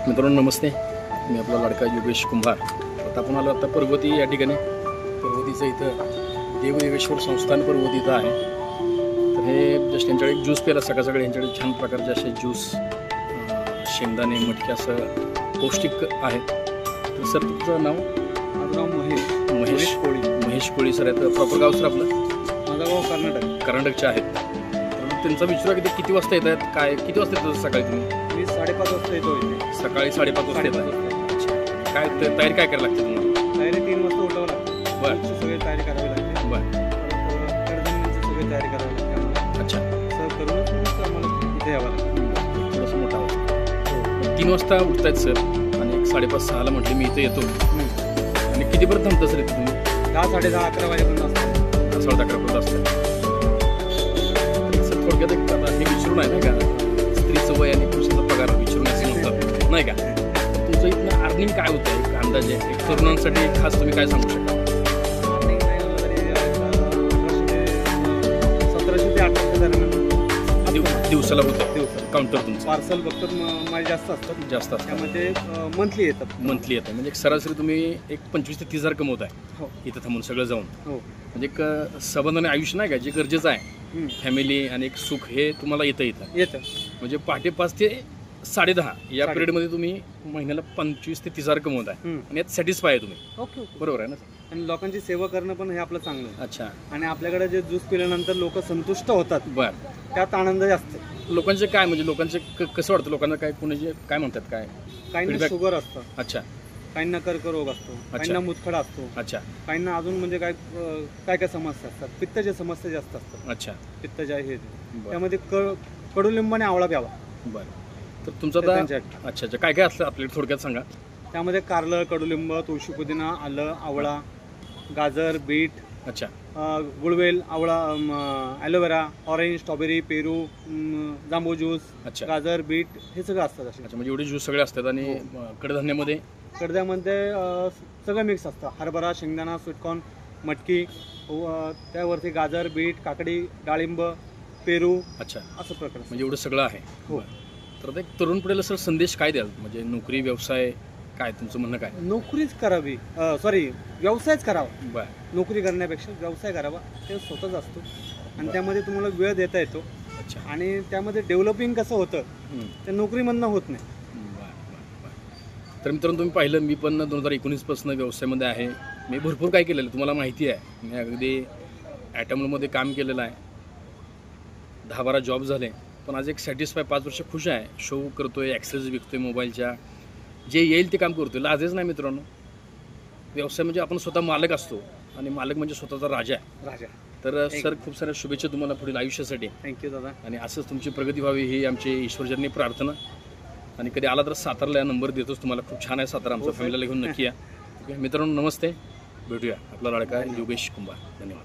मित्रांनो नमस्ते, मी आपला लाडका योगेश कुंभार. आता आपण आलो आता पर्वती या ठिकाणी. पर्वतीचं इथं देवदेवेश्वर संस्थान पर्वती इथं आहे. तर हे जस्ट यांच्याकडे एक ज्यूस प्यायला सकाळ सकाळी यांच्याकडे छान प्रकारचे असे ज्यूस, शेंगदाणे, मटकी असं पौष्टिक आहेत. तर सर तुमचं नाव? माझं नाव महेश कोळी सर आहेत. प्रॉपर गाव सर आपलं? माझं गाव कर्नाटकचे आहेत. तर त्यांचा विचारा किती वाजता येत आहेत, काय किती वाजता येतात सकाळी तुम्ही? मी 5:30 वाजता येतो इथे. सकाळी 5:30 वाजता येतात. काय तयारी काय करायला लागते तुम्हाला? तयारी 3 वाजता उठावं लागतं. बरं. सगळी तयारी करावी लागते. बरं. कडधान्यांची सगळी तयारी करावी लागते आम्हाला. अच्छा. सर करूनच मग आम्हाला इथे यावं लागतं. थोडंसं मोठा आवाज. 3 वाजता उठतायत सर आणि 5:30-6ला म्हटले मी इथे येतो. आणि कितीपर्यंत थांबता सर इथे तुम्ही? 10, 10:30, 11 वाजेपर्यंत असतं. 11:30 असतं. सर थोडक्यात एक आता हे विचारून आहे ना का, स्त्रीचं वय आणि पुरुषाचा पगार विचारून असं म्हणतात नाही का? तुमचं इथनं अर्निंग काय होतं एक अंदाजे, एक तरुणांसाठी खास तुम्ही काय सांगू शकता? 1700 ते 1800 दरम्यान दिवसाला होतं काउंटर तुमचं? पार्सल फक्त माझे जास्त असतात. त्यामध्ये मंथली येतात. मंथली येतं म्हणजे एक सरासरी तुम्ही एक 25,000 ते 30,000 कमवत आहे. हो. इथं थांबून सगळं जाऊन. हो. म्हणजे एक संबंधाने आयुष्य नाही का जे गरजेचं आहे, फॅमिली आणि एक सुख, हे तुम्हाला येतं. म्हणजे पहाटे 5 ते 10:30 या पिरियडमध्ये तुम्ही महिन्याला 25,000 ते 30,000 कमवत आहे आणि यात सॅटिस्फाय आहे तुम्ही. ओके. बरोबर आहे ना? आणि लोकांची सेवा करणं पण हे आपलं चांगलं आहे. अच्छा. आणि आपल्याकडे जे ज्यूस पिल्यानंतर लोक संतुष्ट होतात, बरं. त्यात आनंद जास्त. लोकांचे काय म्हणजे लोकांचे कसं वाटतं लोकांना, काय कोणाचे काय म्हणतात, काय काहींना शुगर असतं. अच्छा. काहींना कर्करोग असतो. काहींना मुतखडा असतो. अच्छा. काहींना अजून म्हणजे काय समस्या असतात. पित्ताच्या समस्या जास्त असतात. अच्छा. पित्ताच्या हे त्यामध्ये कडुलिंब आणि आवळा प्यावा. बरं. तर तुमचं अच्छा काय काय असतं आपल्याला थोडक्यात सांगा. त्यामध्ये कारलं, कडुलिंब, तुळशी, पुदिना, आलं, आवळा, गाजर, बीट, अच्छा, गुळवेल, आवळा, ॲलोवेरा, ऑरेंज, स्ट्रॉबेरी, पेरू, जांबू ज्यूस, अच्छा, गाजर, बीट, हे सगळं असतं. अच्छा, म्हणजे एवढे ज्यूस सगळे असतात. आणि कडधान्यामध्ये सगळं मिक्स असतं. हरभरा, शेंगदाणा, स्वीटकॉर्न, मटकी, त्यावरती गाजर, बीट, काकडी, डाळिंब, पेरू. अच्छा, असं प्रकार म्हणजे एवढं सगळं आहे. हो. तर एक तरुण पिढीला सर संदेश काय द्याल? म्हणजे नोकरी, व्यवसाय, काय तुमचं म्हणणं काय? नोकरीच करावी, व्यवसायच करावा. बरं. नोकरी करण्यापेक्षा व्यवसाय करावा, ते स्वतःच असतो आणि त्यामध्ये तुम्हाला वेळ देता येतो. अच्छा. आणि त्यामध्ये डेव्हलपिंग कसं होतं ते नोकरीमधनं होत नाही. तर मित्रांनो तुम्ही पाहिलं, मी पण 2019 पासून व्यवसायामध्ये आहे. मी भरपूर काय केलेलं तुम्हाला माहिती आहे. मी अगदी ॲटममध्ये काम केलेलं आहे. 10-12 जॉब झाले. पण आज एक सॅटिस्फाय 5 वर्ष खुश आहे. शो करतोय, ॲक्सेस विकतोय मोबाईलच्या, जे येईल ते काम करतोय. लाजेच नाही मित्रांनो. व्यवसाय म्हणजे आपण स्वतः मालक असतो आणि मालक म्हणजे स्वतःचा राजा आहे. तर सर खूप साऱ्या शुभेच्छा तुम्हाला पुढील आयुष्यासाठी. थँक्यू दादा. आणि असंच तुमची प्रगती व्हावी ही आमची ईश्वरचरणी प्रार्थना. आणि कधी आला तर सातारला या नंबर देतोच तुम्हाला. खूप छान आहे सातारा, आमच्या फॅमिलीला घेऊन नक्की या. मित्रांनो नमस्ते, भेटूया. आपला लाडका योगेश कुंभार. धन्यवाद.